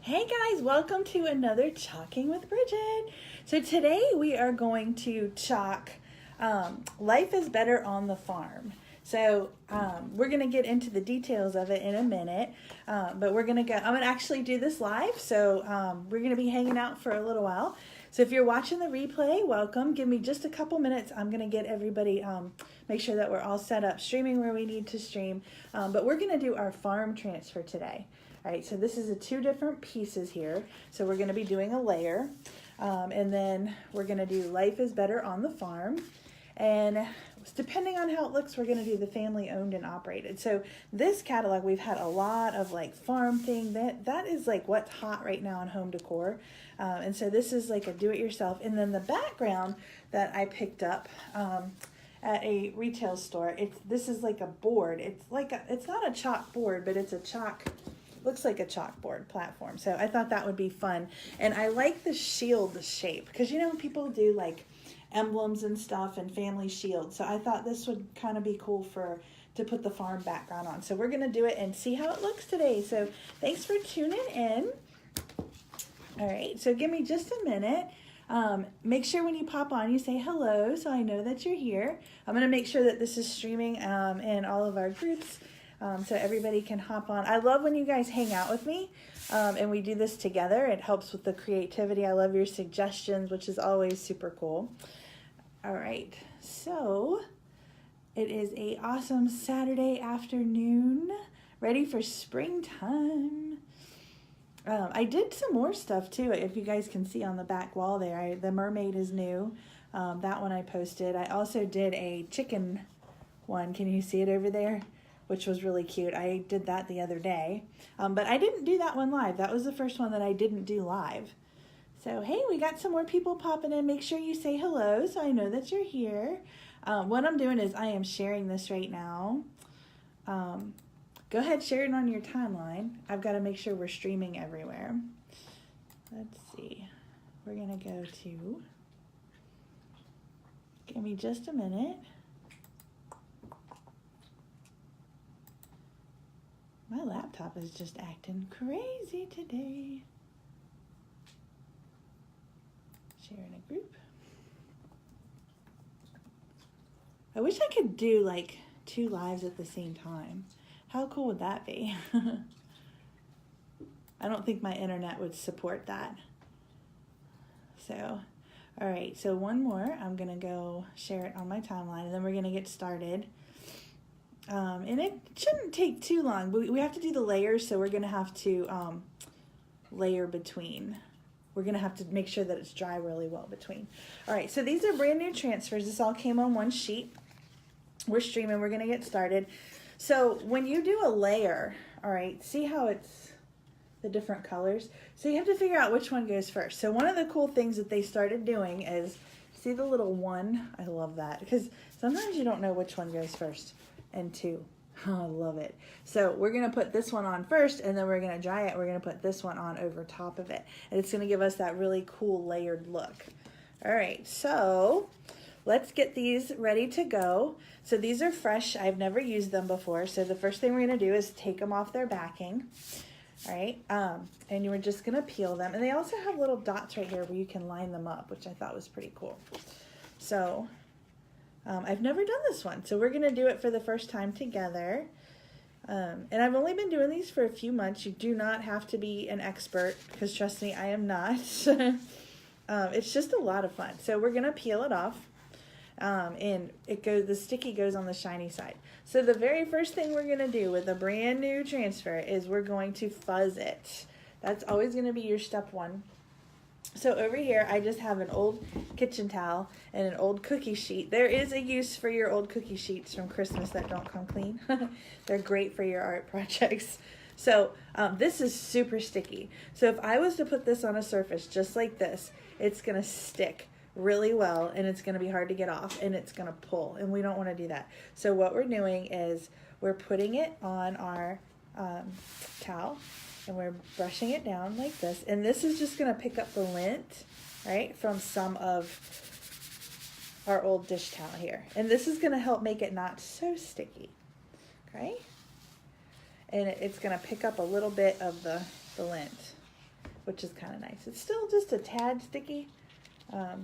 Hey guys, welcome to another Chalking with Bridget. So today we are going to chalk Life is Better on the Farm. So we're going to get into the details of it in a minute, but I'm going to actually do this live. So we're going to be hanging out for a little while. So if you're watching the replay, welcome. Give me just a couple minutes. I'm going to get everybody, make sure that we're all set up, streaming where we need to stream. But we're going to do our farm transfer today. All right, so this is two different pieces here. So we're going to be doing a layer, and then we're going to do Life is Better on the Farm. And depending on how it looks, we're going to do the family owned and operated. So this catalog, we've had a lot of like farm thing. That is like what's hot right now in home decor. And so this is like a do-it-yourself. And then the background that I picked up at a retail store, this is like a board. It's not a chalk board, but it's a chalk. Looks like a chalkboard platform. So I thought that would be fun. And I like the shield shape because you know people do like emblems and stuff and family shields. So I thought this would kind of be cool to put the farm background on. So we're going to do it and see how it looks today. So thanks for tuning in. All right, so give me just a minute. Make sure when you pop on, you say hello so I know that you're here. I'm going to make sure that this is streaming in all of our groups. So everybody can hop on. I love when you guys hang out with me and we do this together. It helps with the creativity. I love your suggestions, which is always super cool. All right, so it is an awesome Saturday afternoon, ready for springtime. I did some more stuff too, if you guys can see on the back wall there. The mermaid is new. That one I posted. I also did a chicken one. Can you see it over there? Which was really cute. I did that the other day, but I didn't do that one live. That was the first one that I didn't do live. So, hey, we got some more people popping in. Make sure you say hello so I know that you're here. What I'm doing is I am sharing this right now. Go ahead, share it on your timeline. I've got to make sure we're streaming everywhere. Let's see. We're going to go to, give me just a minute. My laptop is just acting crazy today. Share in a group. I wish I could do like 2 lives at the same time. How cool would that be? I don't think my internet would support that. So, all right, so one more. I'm going to go share it on my timeline, and then we're going to get started. And it shouldn't take too long. We have to do the layers, so we're going to have to layer between. We're going to have to make sure that it's dry really well between. All right, so these are brand new transfers. This all came on one sheet. We're streaming. We're going to get started. So when you do a layer, all right, see how it's the different colors? So you have to figure out which one goes first. So one of the cool things that they started doing is, see the little one? I love that because sometimes you don't know which one goes first. And 2. Oh, I love it. So we're going to put this one on first, and then we're going to dry it. We're going to put this one on over top of it. And it's going to give us that really cool layered look. All right, so let's get these ready to go. So these are fresh. I've never used them before. So the first thing we're going to do is take them off their backing. All right, and you're just going to peel them. And they also have little dots right here where you can line them up, which I thought was pretty cool. So I've never done this one, so we're going to do it for the first time together. And I've only been doing these for a few months. You do not have to be an expert, because trust me, I am not. It's just a lot of fun. So we're going to peel it off, and the sticky goes on the shiny side. So the very first thing we're going to do with a brand new transfer is we're going to fuzz it. That's always going to be your step one. So over here, I just have an old kitchen towel and an old cookie sheet. There is a use for your old cookie sheets from Christmas that don't come clean. They're great for your art projects. So this is super sticky. So if I was to put this on a surface just like this, it's going to stick really well, and it's going to be hard to get off, and it's going to pull, and we don't want to do that. So what we're doing is we're putting it on our towel, and we're brushing it down like this. And this is just going to pick up the lint, right, from some of our old dish towel here. And this is going to help make it not so sticky, okay? And it's going to pick up a little bit of the lint. which is kind of nice. It's still just a tad sticky. I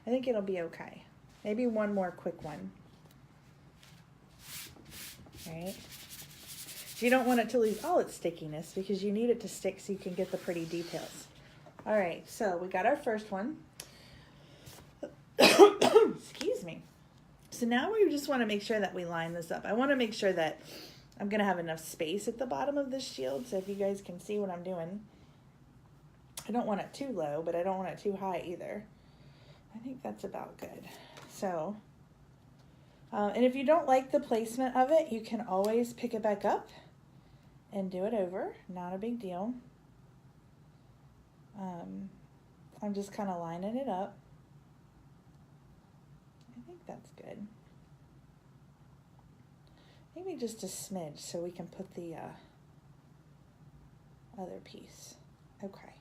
think it'll be okay. Maybe one more quick one. All right. You don't want it to lose all its stickiness because you need it to stick so you can get the pretty details. All right, so we got our first one. Excuse me. So now we just want to make sure that we line this up. I want to make sure that I'm going to have enough space at the bottom of this shield, so if you guys can see what I'm doing. I don't want it too low, but I don't want it too high either. I think that's about good. So, and if you don't like the placement of it, you can always pick it back up and do it over. Not a big deal. I'm just kind of lining it up. I think that's good. Maybe just a smidge so we can put the other piece. Okay.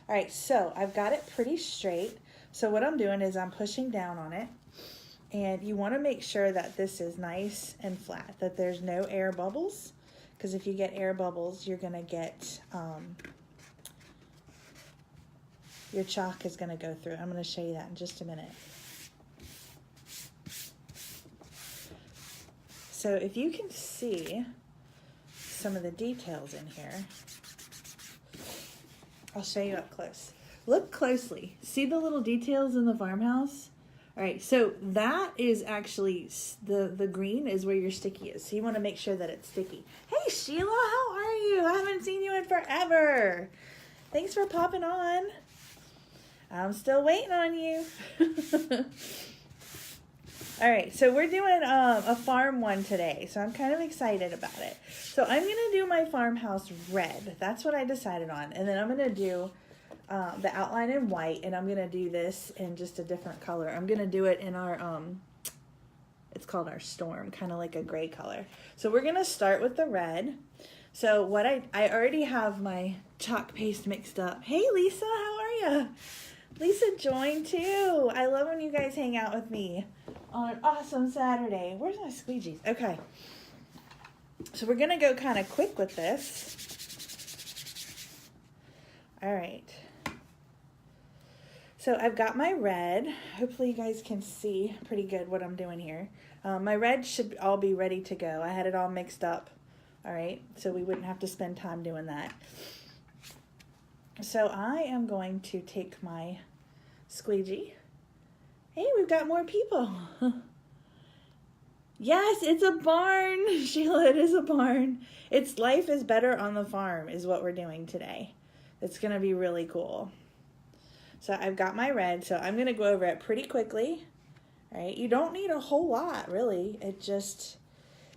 All right, so I've got it pretty straight. So what I'm doing is I'm pushing down on it. And you want to make sure that this is nice and flat, that there's no air bubbles. Because if you get air bubbles, you're going to get, your chalk is going to go through. I'm going to show you that in just a minute. So if you can see some of the details in here, I'll show you up close. Look closely. See the little details in the farmhouse? All right, so that is actually, the green is where your sticky is. So you want to make sure that it's sticky. Hey, Sheila, how are you? I haven't seen you in forever. Thanks for popping on. I'm still waiting on you. All right, so we're doing a farm one today, so I'm kind of excited about it. So I'm going to do my farmhouse red. That's what I decided on. And then I'm going to do the outline in white, and I'm going to do this in just a different color. I'm going to do it in our, it's called our storm, kind of like a gray color. So we're going to start with the red. So what I already have my chalk paste mixed up. Hey, Lisa, how are you? Lisa joined too. I love when you guys hang out with me on an awesome Saturday. Where's my squeegees? Okay. So we're going to go kind of quick with this. All right. So I've got my red. Hopefully you guys can see pretty good what I'm doing here. My red should all be ready to go. I had it all mixed up. All right. So we wouldn't have to spend time doing that. So I am going to take my squeegee. Hey, we've got more people. Yes, it's a barn. Sheila, it is a barn. It's Life is Better on the Farm is what we're doing today. It's going to be really cool. So I've got my red, so I'm going to go over it pretty quickly. All right, you don't need a whole lot, really. It just,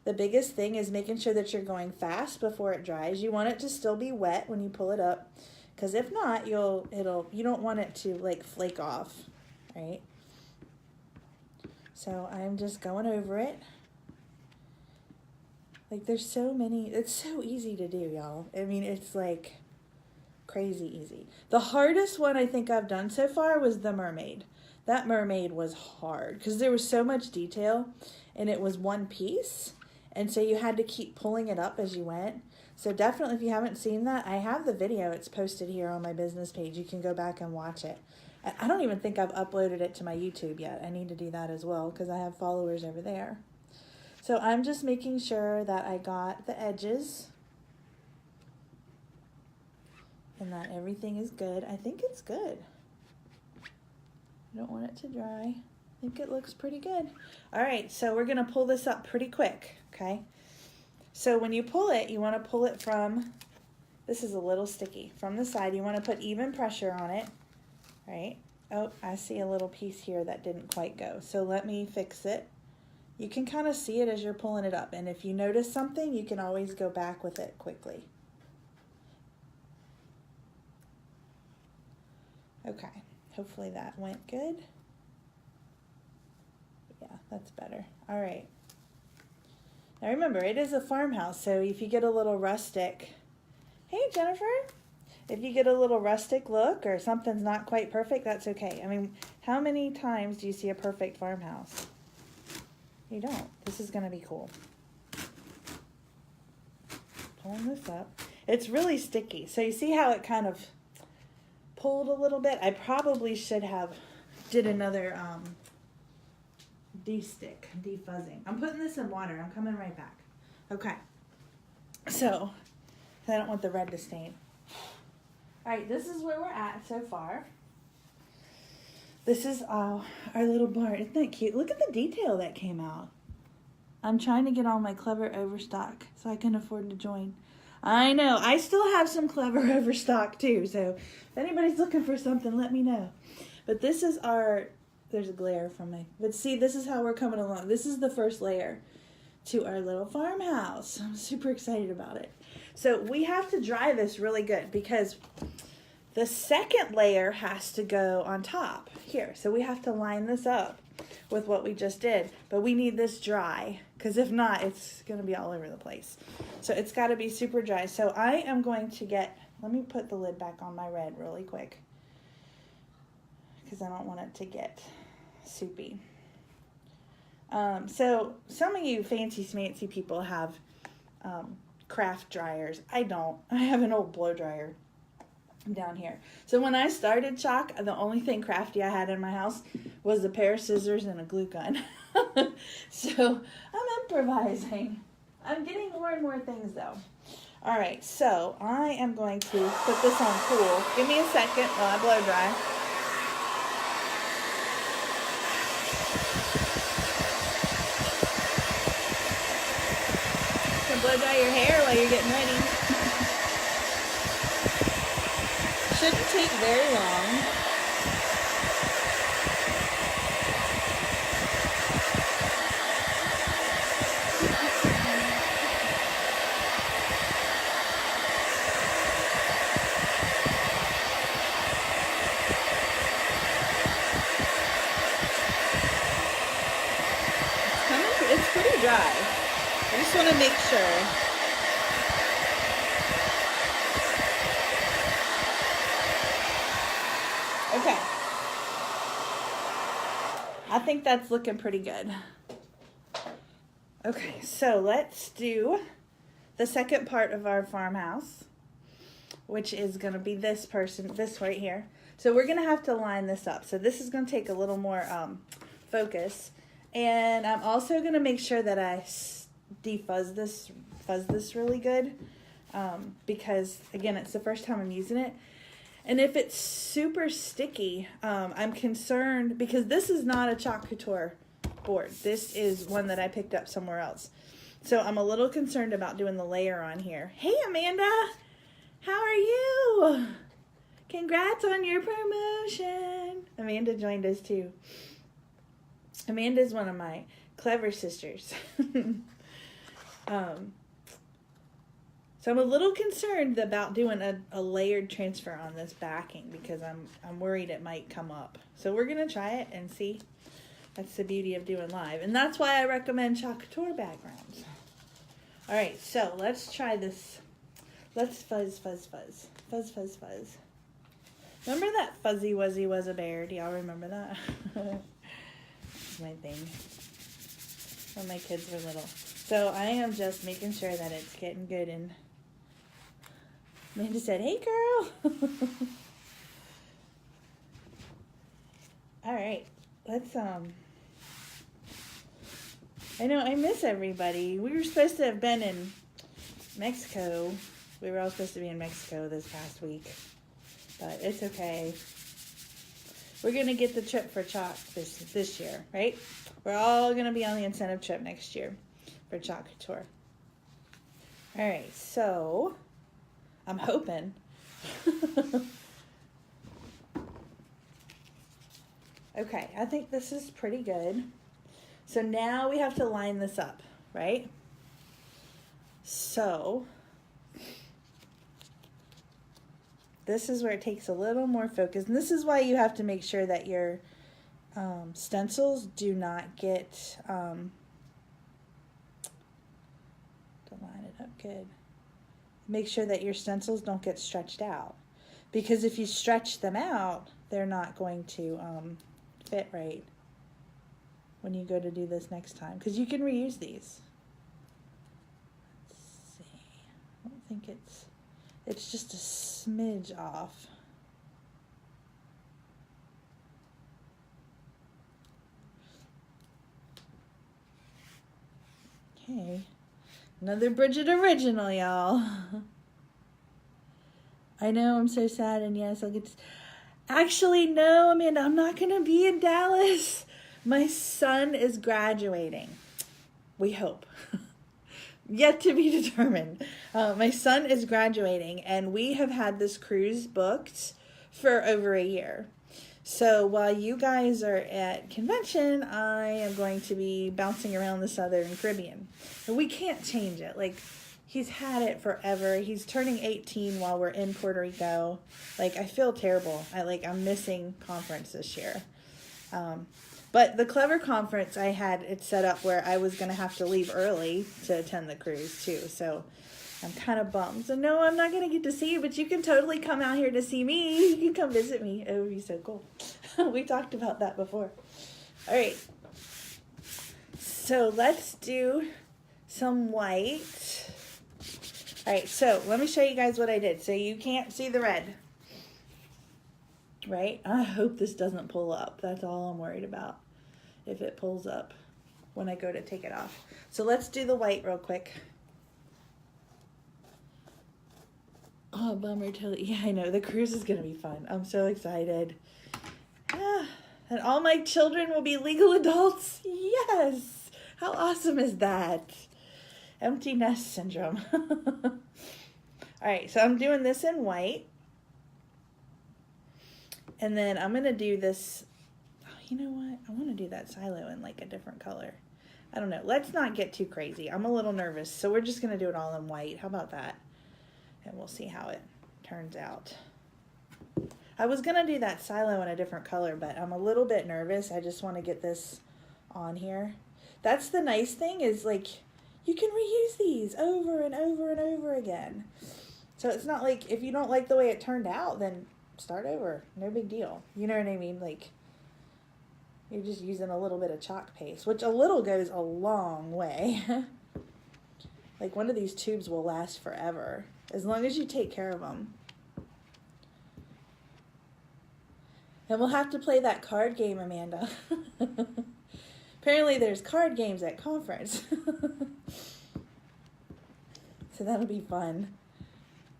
the biggest thing is making sure that you're going fast before it dries. You want it to still be wet when you pull it up, because if not, you don't want it to like flake off, right? So I'm just going over it. Like there's so many, it's so easy to do, y'all. I mean, it's like crazy easy. The hardest one I think I've done so far was the mermaid. That mermaid was hard because there was so much detail and it was one piece. And so you had to keep pulling it up as you went. So definitely if you haven't seen that, I have the video. It's posted here on my business page. You can go back and watch it. I don't even think I've uploaded it to my YouTube yet. I need to do that as well because I have followers over there. So I'm just making sure that I got the edges and that everything is good. I think it's good. I don't want it to dry. I think it looks pretty good. All right, so we're gonna pull this up pretty quick, okay? So when you pull it, you wanna pull it from, this is a little sticky, from the side. You wanna put even pressure on it, right? Oh, I see a little piece here that didn't quite go. So let me fix it. You can kind of see it as you're pulling it up. And if you notice something, you can always go back with it quickly. Okay, hopefully that went good. Yeah, that's better. All right. Now remember, it is a farmhouse, so if you get a little rustic, hey Jennifer, if you get a little rustic look or something's not quite perfect, that's okay. I mean, how many times do you see a perfect farmhouse? You don't. This is gonna be cool. Pulling this up. It's really sticky. So you see how it kind of pulled a little bit. I probably should have did another defuzzing. I'm putting this in water. I'm coming right back. Okay. So, I don't want the red to stain. Alright, this is where we're at so far. This is our little barn. Isn't that cute? Look at the detail that came out. I'm trying to get all my clever overstock so I can afford to join. I know. I still have some clever overstock too. So if anybody's looking for something, let me know. But this is our... There's a glare from me. But see, this is how we're coming along. This is the first layer to our little farmhouse. I'm super excited about it. So we have to dry this really good because the second layer has to go on top here. So we have to line this up with what we just did. But we need this dry because if not, it's going to be all over the place. So it's got to be super dry. So I am going to get, let me put the lid back on my red really quick because I don't want it to get soupy. So some of you fancy smancy people have craft dryers. I don't. I have an old blow dryer down here. So when I started chalk, the only thing crafty I had in my house was a pair of scissors and a glue gun. So I'm improvising. I'm getting more and more things though. All right, so I am going to put this on cool. Give me a second while I blow dry. Blow dry your hair while you're getting ready. Shouldn't take very long. It's pretty dry. I just want to make sure. Okay. I think that's looking pretty good. Okay, so let's do the second part of our farmhouse, which is going to be this right here. So we're going to have to line this up. So this is going to take a little more focus. And I'm also going to make sure that I fuzz this really good because, again, it's the first time I'm using it. And if it's super sticky, I'm concerned because this is not a Chalk Couture board. This is one that I picked up somewhere else. So I'm a little concerned about doing the layer on here. Hey, Amanda, how are you? Congrats on your promotion. Amanda joined us too. Amanda's one of my clever sisters. So I'm a little concerned about doing a layered transfer on this backing because I'm worried it might come up. So we're going to try it and see. That's the beauty of doing live. And that's why I recommend Chalk Couture backgrounds. All right, so let's try this. Let's fuzz, fuzz, fuzz. Fuzz, fuzz, fuzz. Remember that Fuzzy Wuzzy Was a Bear? Do y'all remember that? That's my thing. When my kids were little. So I am just making sure that it's getting good. And Amanda said, hey, girl. All right. Let's, I know, I miss everybody. We were supposed to have been in Mexico. We were all supposed to be in Mexico this past week. But it's okay. We're going to get the trip for Chalk this year, right? We're all going to be on the incentive trip next year for Chalk Couture. All right, so I'm hoping. Okay, I think this is pretty good. So now we have to line this up, right? So this is where it takes a little more focus. And this is why you have to make sure that your stencils do not get, to line it up good. Make sure that your stencils don't get stretched out. Because if you stretch them out, they're not going to fit right when you go to do this next time. Because you can reuse these. Let's see. I don't think it's just a smidge off. Okay. Another Bridgette original, y'all. I know, I'm so sad, and yes, I'll get to... Actually, no, Amanda, I'm not going to be in Dallas. My son is graduating. We hope. Yet to be determined. My son is graduating, and we have had this cruise booked for over a year. So while you guys are at convention, I am going to be bouncing around the Southern Caribbean. And we can't change it. Like, he's had it forever. He's turning 18 while we're in Puerto Rico. Like, I feel terrible. I'm missing conference this year. But the Clever Conference, I had it set up where I was going to have to leave early to attend the cruise too. So I'm kind of bummed. So no, I'm not going to get to see you, but you can totally come out here to see me. You can come visit me. It would be so cool. We talked about that before. All right. So let's do some white. All right, so let me show you guys what I did. So you can't see the red, right? I hope this doesn't pull up. That's all I'm worried about, if it pulls up when I go to take it off. So let's do the white real quick. Oh, bummer, totally. Yeah, I know. The cruise is going to be fun. I'm so excited. And all my children will be legal adults. Yes. How awesome is that? Empty nest syndrome. All right, so I'm doing this in white. And then I'm going to do this. Oh, you know what? I want to do that silo in like a different color. I don't know. Let's not get too crazy. I'm a little nervous. So we're just going to do it all in white. How about that? And we'll see how it turns out. I was going to do that silo in a different color, but I'm a little bit nervous. I just want to get this on here. That's the nice thing is, like, you can reuse these over and over and over again. So it's not like if you don't like the way it turned out, then start over. No big deal. You know what I mean? Like, you're just using a little bit of chalk paste, which a little goes a long way. Like, one of these tubes will last forever, as long as you take care of them. And we'll have to play that card game, Amanda. Apparently there's card games at conference. So that'll be fun.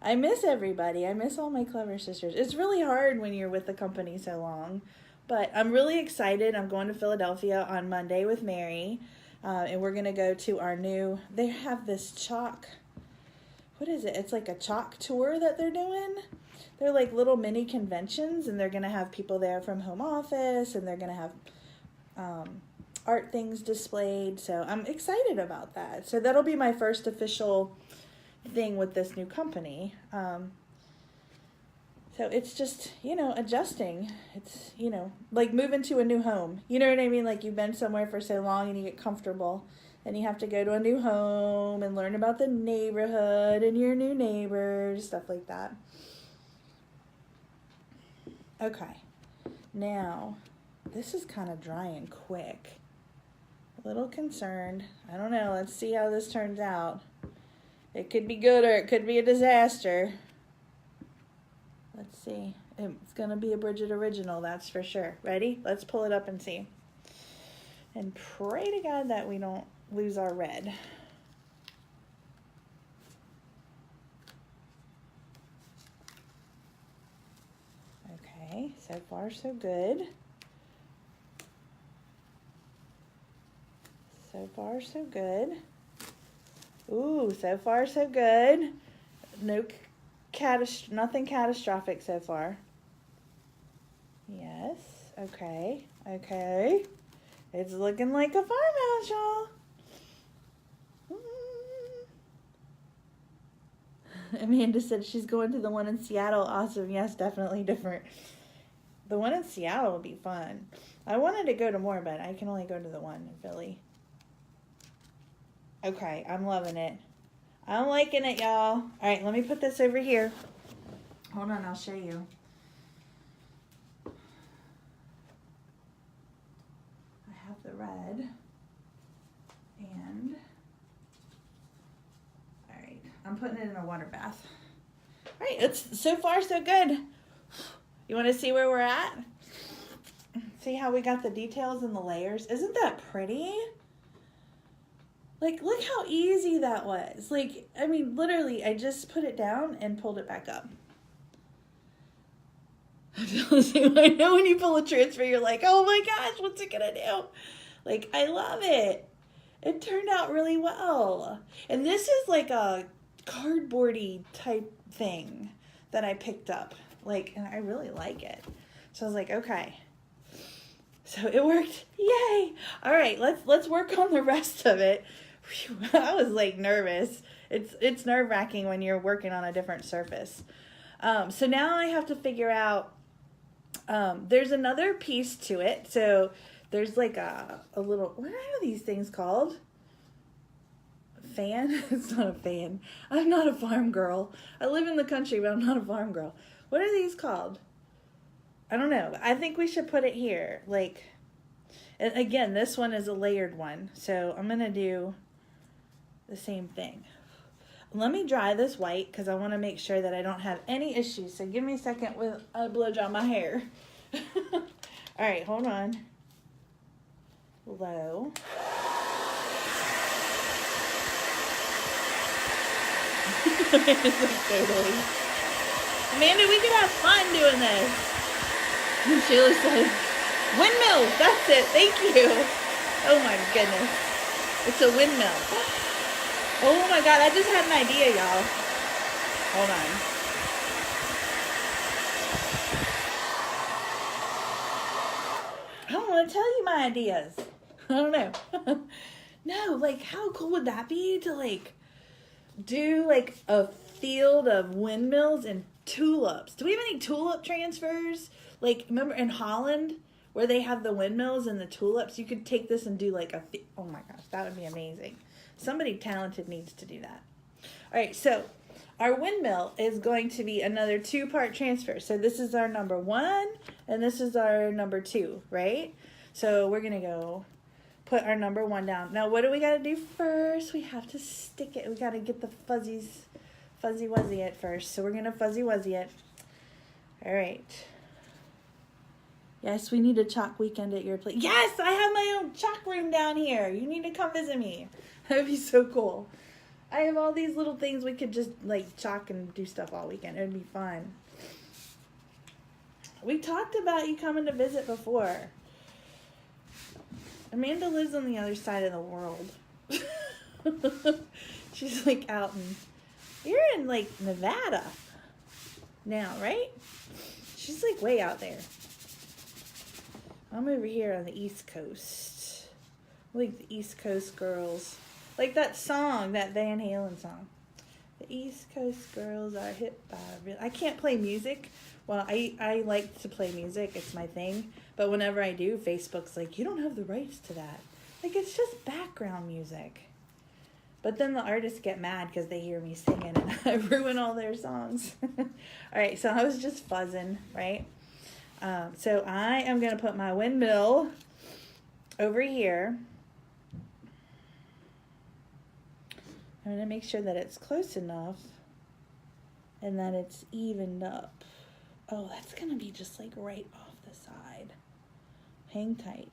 I miss everybody. I miss all my clever sisters. It's really hard when you're with the company so long. But I'm really excited. I'm going to Philadelphia on Monday with Mary. And we're going to go to our new... They have this chalk... What is it? It's like a chalk tour that they're doing. They're like little mini conventions. And they're going to have people there from home office. And they're going to have art things displayed. So I'm excited about that. So that'll be my first official thing with this new company. So it's just, adjusting. It's, like moving to a new home. You know what I mean? Like you've been somewhere for so long and you get comfortable. Then you have to go to a new home and learn about the neighborhood and your new neighbors, stuff like that. Okay. Now, this is kind of drying quick. A little concerned. I don't know. Let's see how this turns out. It could be good or it could be a disaster. Let's see. It's going to be a Bridgette original, that's for sure. Ready? Let's pull it up and see. And pray to God that we don't lose our red. Okay, so far so good. So far so good. Ooh, so far so good. Nothing catastrophic so far. Yes, okay. It's looking like a farmhouse, y'all. Amanda said she's going to the one in Seattle. Awesome. Yes, definitely different. The one in Seattle will be fun. I wanted to go to more, but I can only go to the one in Philly. Okay, I'm loving it. I'm liking it, y'all. All right, let me put this over here. Hold on, I'll show you. I have the red. And, all right, I'm putting it in a water bath. All right, it's so far so good. You want to see where we're at? See how we got the details and the layers? Isn't that pretty? Like, look how easy that was. Like, I mean, literally, I just put it down and pulled it back up. I know when you pull a transfer, you're like, oh my gosh, what's it gonna do? Like, I love it. It turned out really well. And this is like a cardboardy type thing that I picked up. Like, and I really like it. So I was like, okay. So it worked. Yay! All right, let's work on the rest of it. Whew, I was like nervous. It's nerve-wracking when you're working on a different surface. So now I have to figure out, there's another piece to it. So there's like a little, what are these things called? Fan? It's not a fan. I'm not a farm girl. I live in the country, but I'm not a farm girl. What are these called? I don't know. I think we should put it here. Like, and again, this one is a layered one. So I'm going to do the same thing. Let me dry this white because I want to make sure that I don't have any issues. So give me a second with I blow dry my hair. All right, hold on. Low. Totally. Amanda, we could have fun doing this. And Sheila said, windmills, that's it, thank you. Oh my goodness. It's a windmill. Oh my God, I just had an idea, y'all. Hold on. I don't want to tell you my ideas. I don't know. No, like how cool would that be to like do like a field of windmills and tulips? Do we have any tulip transfers? Like, remember in Holland where they have the windmills and the tulips? You could take this and do like oh my gosh, that would be amazing. Somebody talented needs to do that. All right, so our windmill is going to be another 2-part transfer. So this is our number 1 and this is our number 2, right? So we're going to go put our number 1 down. Now, what do we got to do first? We have to stick it. We got to get the fuzzy wuzzy it first. So we're going to fuzzy wuzzy it. All right. Yes, we need a chalk weekend at your place. Yes, I have my own chalk room down here. You need to come visit me. That would be so cool. I have all these little things we could just like chalk and do stuff all weekend. It would be fun. We talked about you coming to visit before. Amanda lives on the other side of the world. She's like out in, you're in like Nevada now, right? She's like way out there. I'm over here on the East Coast. Like the East Coast girls. Like that song, that Van Halen song. The East Coast girls are hip by real. I can't play music. Well, I like to play music. It's my thing. But whenever I do, Facebook's like, you don't have the rights to that. Like, it's just background music. But then the artists get mad because they hear me singing and I ruin all their songs. All right, so I was just fuzzing, right? So I am going to put my windmill over here. I'm going to make sure that it's close enough and that it's evened up. Oh, that's going to be just like right off the side. Hang tight.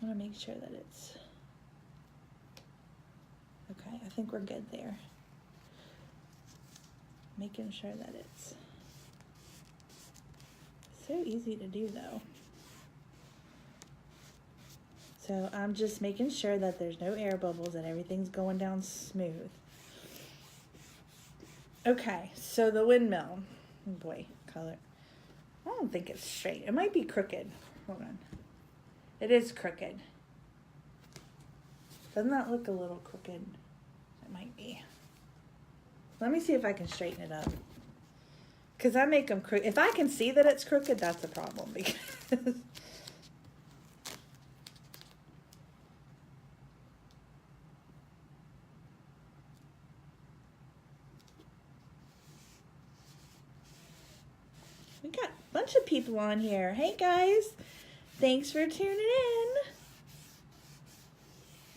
I want to make sure that it's... Okay, I think we're good there. Making sure that it's so easy to do though. So I'm just making sure that there's no air bubbles and everything's going down smooth. Okay, so the windmill. Oh boy, color. I don't think it's straight. It might be crooked. Hold on. It is crooked. Doesn't that look a little crooked? It might be. Let me see if I can straighten it up. Because I make them crooked. If I can see that it's crooked, that's a problem. Because we got a bunch of people on here. Hey guys, thanks for tuning in.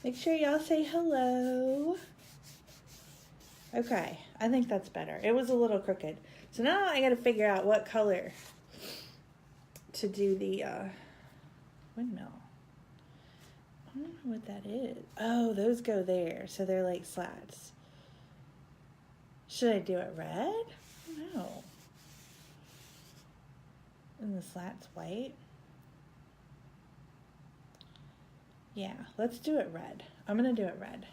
Make sure y'all say hello. Okay, I think that's better. It was a little crooked. So now I got to figure out what color to do the windmill. I don't know what that is. Oh, those go there. So they're like slats. Should I do it red? No. And the slat's white. Yeah, let's do it red. I'm going to do it red.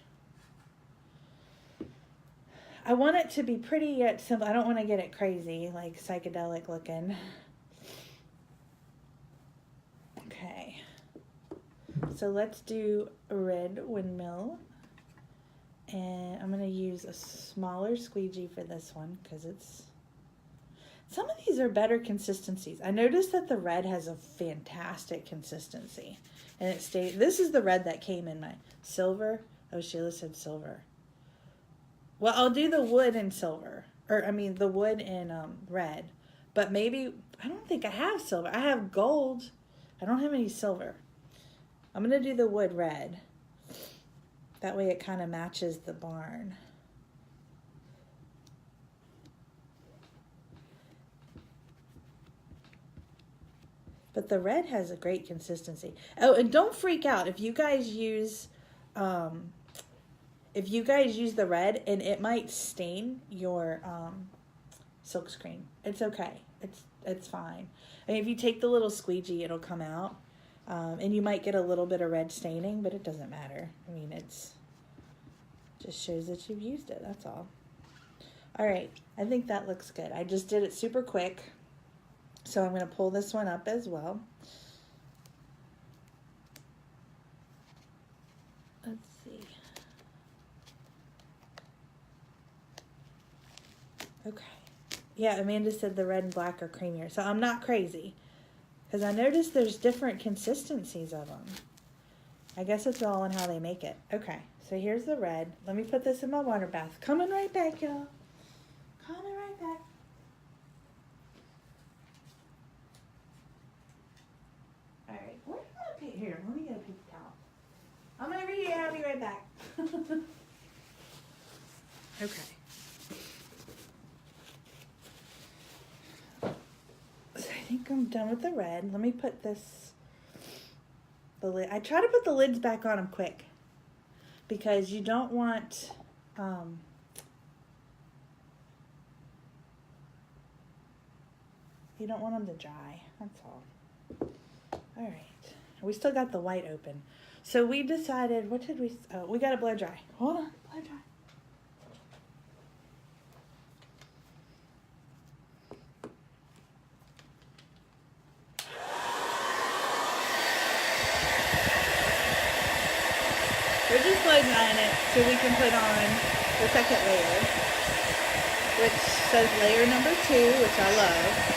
I want it to be pretty yet simple. I don't want to get it crazy, like psychedelic looking. Okay. So let's do a red windmill. And I'm going to use a smaller squeegee for this one because it's... Some of these are better consistencies. I noticed that the red has a fantastic consistency. And it stayed... This is the red that came in my silver. Oh, Sheila said silver. Well, I'll do the wood in silver. Or, I mean, the wood in red. But maybe... I don't think I have silver. I have gold. I don't have any silver. I'm going to do the wood red. That way it kind of matches the barn. But the red has a great consistency. Oh, and don't freak out if you guys use the red and it might stain your silk screen. It's okay. It's fine. I mean, if you take the little squeegee, it'll come out. And you might get a little bit of red staining, but it doesn't matter. I mean, it's just shows that you've used it. That's all. All right. I think that looks good. I just did it super quick. So I'm going to pull this one up as well. Let's see. Okay. Yeah, Amanda said the red and black are creamier. So I'm not crazy. Because I noticed there's different consistencies of them. I guess it's all in how they make it. Okay, so here's the red. Let me put this in my water bath. Coming right back, y'all. Coming right back. All right, where's my paper? Here, let me get a paper towel. I'm over here. I'll be right back. Okay. I think I'm done with the red. Let me put the lid. I try to put the lids back on them quick because you don't want them to dry. That's all. All right. We still got the white open. So we decided, what did we, we got to blow dry. Hold on, blow dry. We're just blow drying it so we can put on the second layer, which says layer number 2, which I love.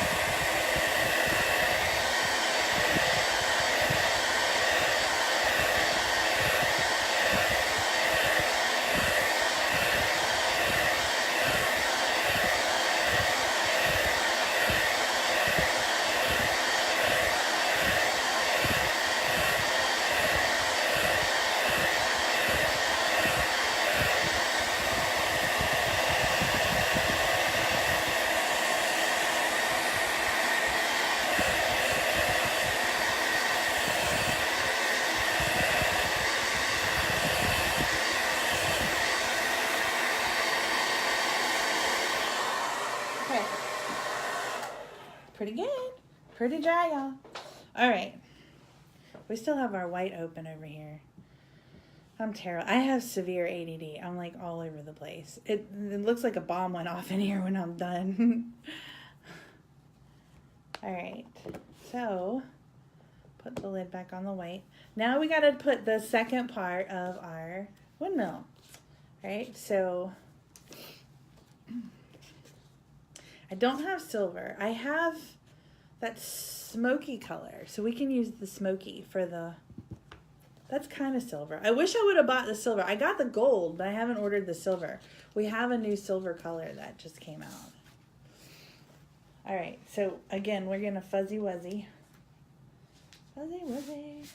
Okay. Pretty good. Pretty dry, y'all. All right. We still have our white open over here. I'm terrible. I have severe ADD. I'm like all over the place. It looks like a bomb went off in here when I'm done. All right. So, put the lid back on the white. Now we got to put the second part of our windmill. All right. So, I don't have silver. I have that smoky color. So we can use the smoky for the... That's kind of silver. I wish I would have bought the silver. I got the gold, but I haven't ordered the silver. We have a new silver color that just came out. All right. So, again, we're going to fuzzy wuzzy. Fuzzy wuzzy.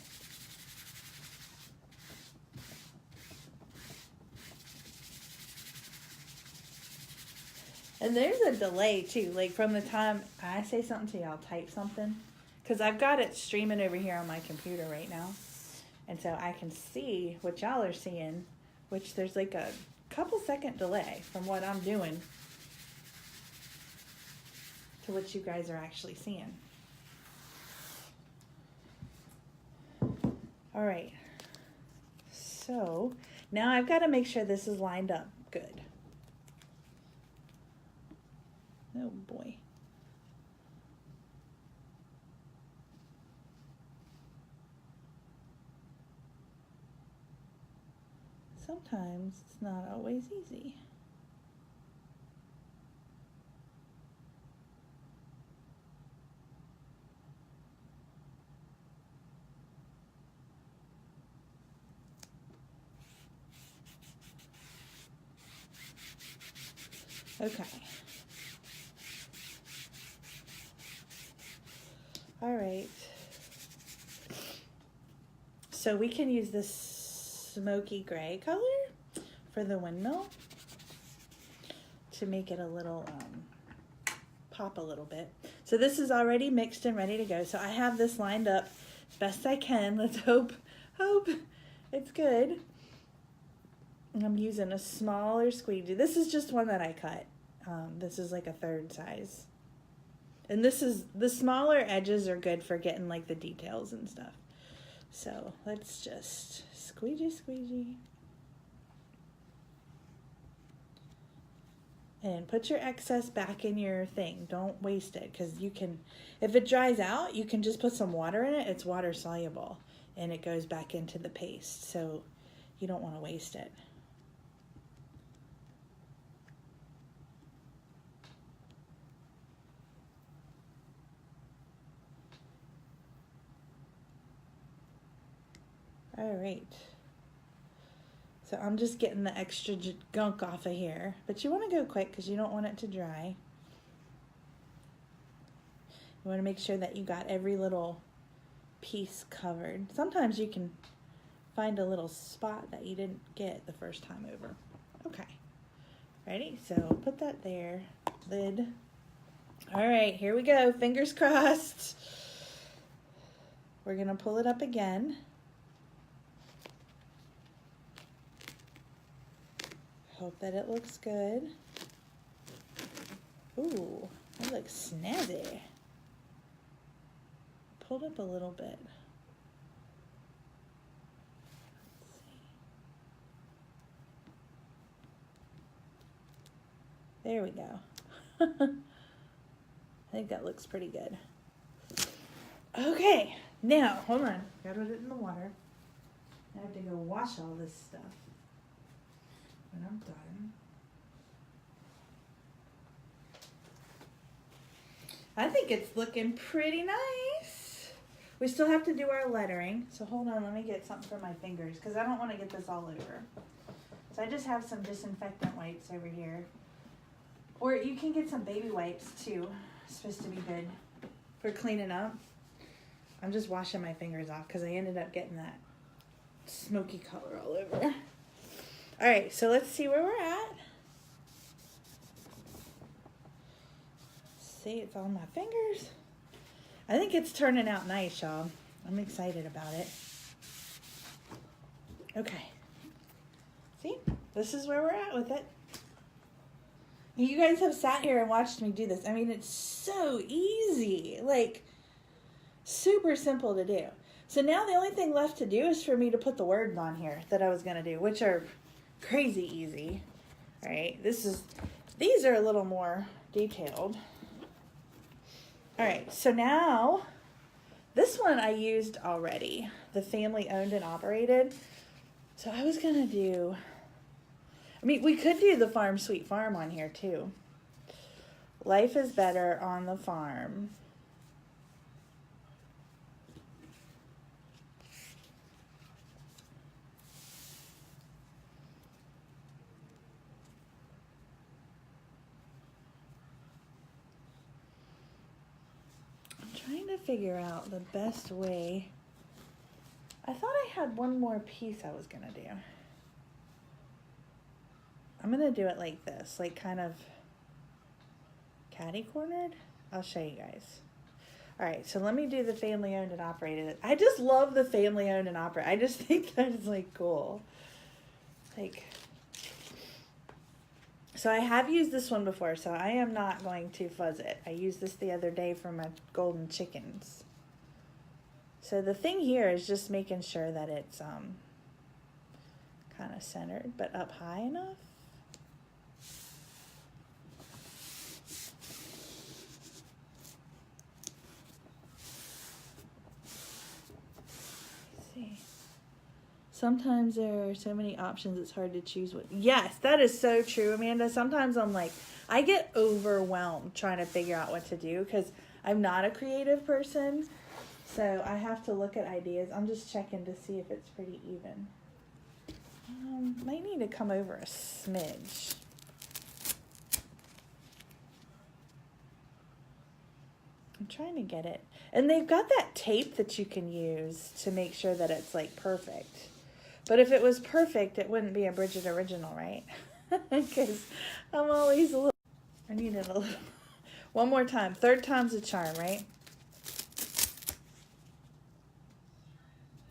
And there's a delay, too. Like, from the time I say something to y'all type something, because I've got it streaming over here on my computer right now. And so I can see what y'all are seeing, which there's like a couple second delay from what I'm doing to what you guys are actually seeing. All right. So now I've got to make sure this is lined up good. Oh boy. Sometimes it's not always easy. Okay. All right. So we can use this smoky gray color for the windmill to make it a little pop a little bit. So this is already mixed and ready to go. So I have this lined up as best I can. Let's hope it's good. And I'm using a smaller squeegee. This is just one that I cut. This is like a third size. And this is, the smaller edges are good for getting like the details and stuff. So let's just squeegee. And put your excess back in your thing. Don't waste it, because you can, if it dries out, you can just put some water in it. It's water soluble and it goes back into the paste. So you don't want to waste it. All right. So I'm just getting the extra gunk off of here, but you want to go quick because you don't want it to dry. You want to make sure that you got every little piece covered. Sometimes you can find a little spot that you didn't get the first time over. Okay. Ready? So put that there. Lid. All right, here we go. Fingers crossed. We're going to pull it up again. Hope that it looks good. Ooh, that looks snazzy. Pulled up a little bit. Let's see. There we go. I think that looks pretty good. Okay, now, hold on. Gotta put it in the water. I have to go wash all this stuff when I'm done. I think it's looking pretty nice. We still have to do our lettering, so hold on, let me get something for my fingers because I don't want to get this all over. So I just have some disinfectant wipes over here. Or you can get some baby wipes too. It's supposed to be good for cleaning up. I'm just washing my fingers off because I ended up getting that smoky color all over. All right, so let's see where we're at. See, it's on my fingers. I think it's turning out nice, y'all. I'm excited about it. Okay. See, this is where we're at with it. You guys have sat here and watched me do this. I mean, it's so easy. Like, super simple to do. So now the only thing left to do is for me to put the words on here that I was going to do, which are crazy easy. All right, these are a little more detailed. All right, so now this one I used already, the family owned and operated. So I was going to do, I mean, we could do the Farm Sweet Farm on here too. Life is better on the farm. Trying to figure out the best way. I thought I had one more piece I was gonna do. I'm gonna do it like this, like kind of catty cornered. I'll show you guys. All right, so let me do the family owned and operated. I just love the family owned and operated. I just think that is like cool. Like, so I have used this one before, so I am not going to fuzz it. I used this the other day for my golden chickens. So the thing here is just making sure that it's kind of centered, but up high enough. Sometimes there are so many options, it's hard to choose what. Yes, that is so true, Amanda. Sometimes I'm like, I get overwhelmed trying to figure out what to do because I'm not a creative person. So I have to look at ideas. I'm just checking to see if it's pretty even. Might need to come over a smidge. I'm trying to get it. And they've got that tape that you can use to make sure that it's like perfect. But if it was perfect, it wouldn't be a Bridgette original, right? Because I'm always a little... I need it a little... One more time. Third time's a charm, right?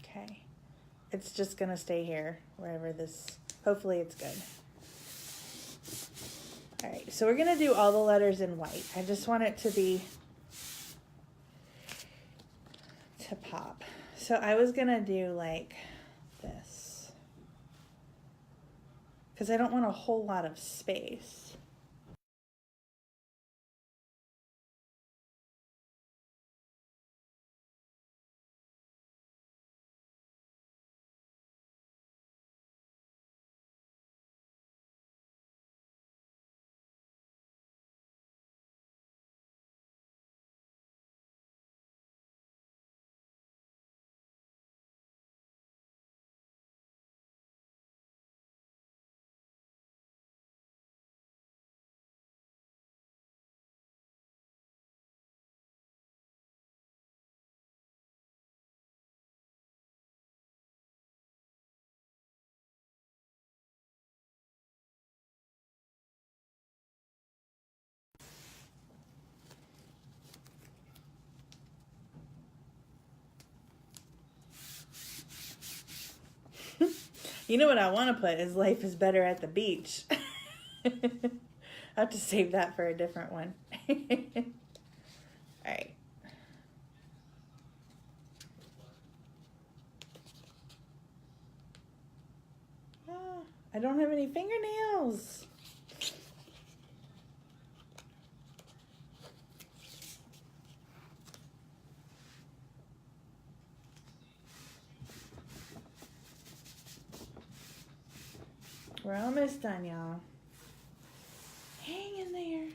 Okay. It's just going to stay here, wherever this... Hopefully it's good. All right, so we're going to do all the letters in white. I just want it to be... to pop. So I was going to do like this. Because I don't want a whole lot of space. You know what I want to put is life is better at the beach. I have to save that for a different one. All right. I don't have any fingernails. We're almost done, y'all. Hang in there.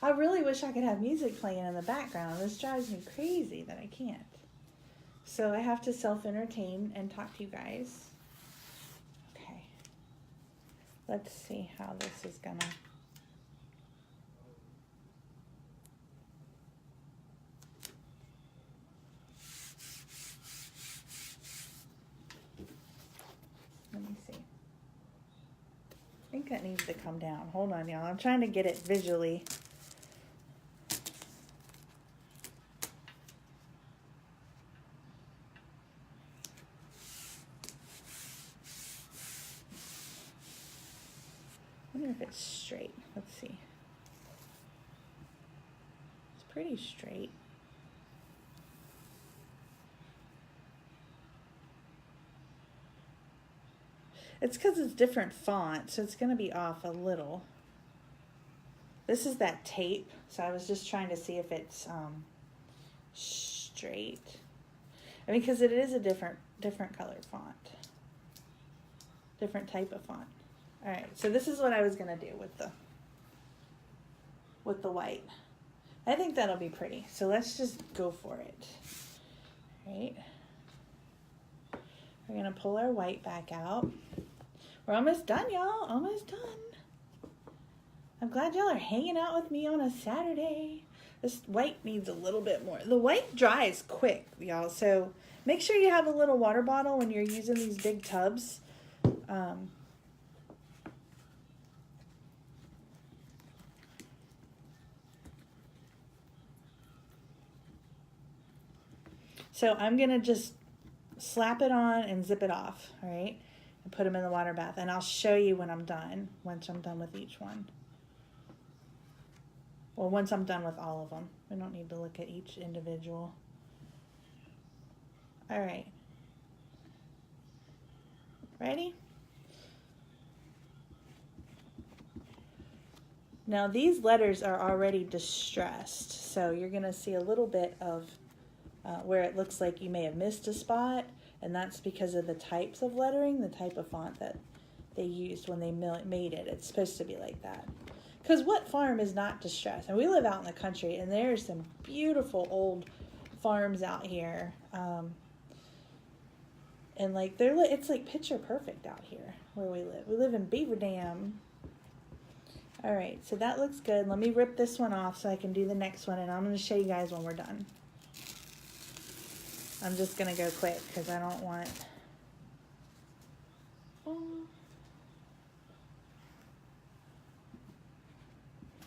I really wish I could have music playing in the background. This drives me crazy that I can't. So I have to self-entertain and talk to you guys. Okay. Let's see how this is gonna... Let me see. I think that needs to come down. Hold on, y'all. I'm trying to get it visually. I wonder if it's straight. Let's see. It's pretty straight. It's because it's different font, so it's going to be off a little. This is that tape, so I was just trying to see if it's straight. I mean, because it is a different colored font. Different type of font. All right, so this is what I was going to do with the white. I think that'll be pretty, so let's just go for it. All right. We're going to pull our white back out. We're almost done, y'all. Almost done. I'm glad y'all are hanging out with me on a Saturday. This white needs a little bit more. The white dries quick, y'all. So make sure you have a little water bottle when you're using these big tubs. So I'm going to just slap it on and zip it off, all right? And put them in the water bath. And I'll show you when I'm done, once I'm done with each one. Well, once I'm done with all of them. We don't need to look at each individual. All right. Ready? Now these letters are already distressed, so you're going to see a little bit of where it looks like you may have missed a spot, and that's because of the types of lettering, the type of font that they used when they made it. It's supposed to be like that. Because what farm is not distressed? And we live out in the country, and there's some beautiful old farms out here. And like it's like picture perfect out here where we live. We live in Beaver Dam. All right, so that looks good. Let me rip this one off so I can do the next one, and I'm going to show you guys when we're done. I'm just going to go quick because I don't want... I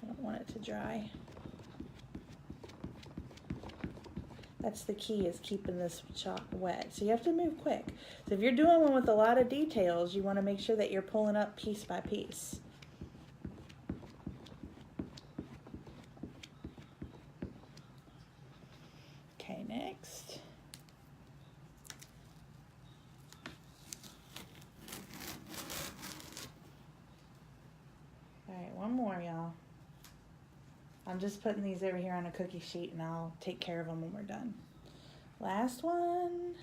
don't want it to dry. That's the key, is keeping this chalk wet. So you have to move quick. So if you're doing one with a lot of details, you want to make sure that you're pulling up piece by piece. Okay, next. All right, one more, y'all. I'm just putting these over here on a cookie sheet, and I'll take care of them when we're done. Last one.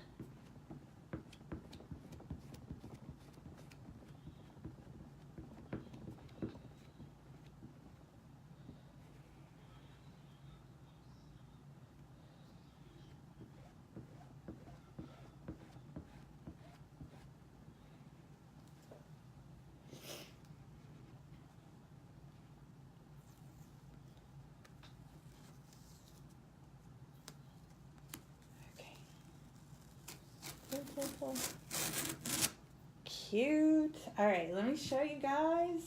Cute. All right, let me show you guys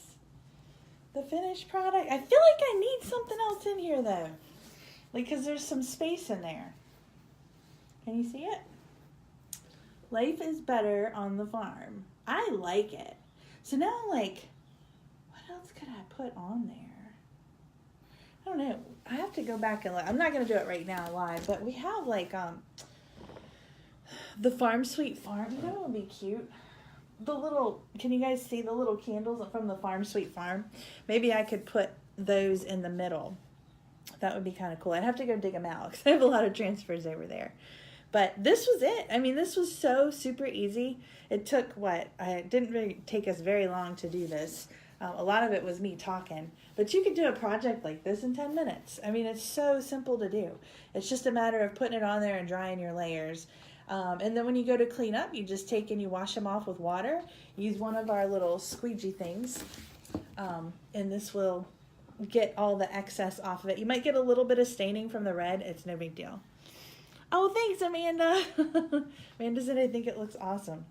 the finished product. I feel like I need something else in here though, because there's some space in there. Can you see it? Life is better on the farm. I like it. So now, like, what else could I put on there? I don't know. I have to go back and look. I'm not going to do it right now live, but we have like the Farm Sweet Farm. You know what would be cute? The little, can you guys see the little candles from the Farm Sweet Farm? Maybe I could put those in the middle. That would be kind of cool. I'd have to go dig them out because I have a lot of transfers over there. But this was it. I mean, this was so super easy. It took it didn't really take us very long to do this. A lot of it was me talking. But you could do a project like this in 10 minutes. I mean, it's so simple to do. It's just a matter of putting it on there and drying your layers. And then when you go to clean up, you just take and you wash them off with water. Use one of our little squeegee things. And this will get all the excess off of it. You might get a little bit of staining from the red. It's no big deal. Oh, thanks, Amanda. Amanda said, I think it looks awesome.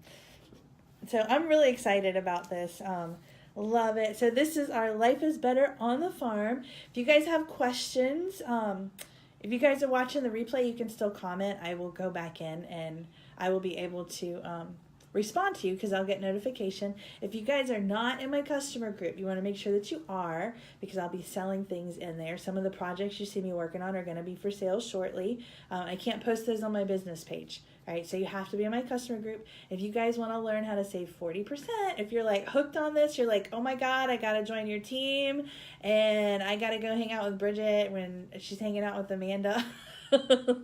So I'm really excited about this. Love it. So this is our Life is Better on the Farm. If you guys have questions, if you guys are watching the replay, you can still comment. I will go back in and I will be able to respond to you because I'll get notification. If you guys are not in my customer group, you want to make sure that you are, because I'll be selling things in there. Some of the projects you see me working on are going to be for sale shortly. I can't post those on my business page. All right, so you have to be in my customer group. If you guys want to learn how to save 40%, if you're like hooked on this, you're like, oh my God, I got to join your team and I got to go hang out with Bridgette when she's hanging out with Amanda.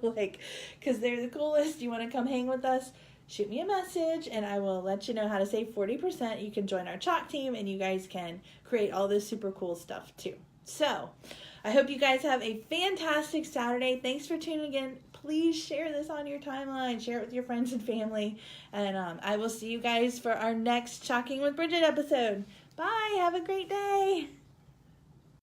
Like, because they're the coolest. You want to come hang with us? Shoot me a message and I will let you know how to save 40%. You can join our chalk team and you guys can create all this super cool stuff too. So I hope you guys have a fantastic Saturday. Thanks for tuning in. Please share this on your timeline. Share it with your friends and family. And I will see you guys for our next Chalking with Bridgette episode. Bye. Have a great day.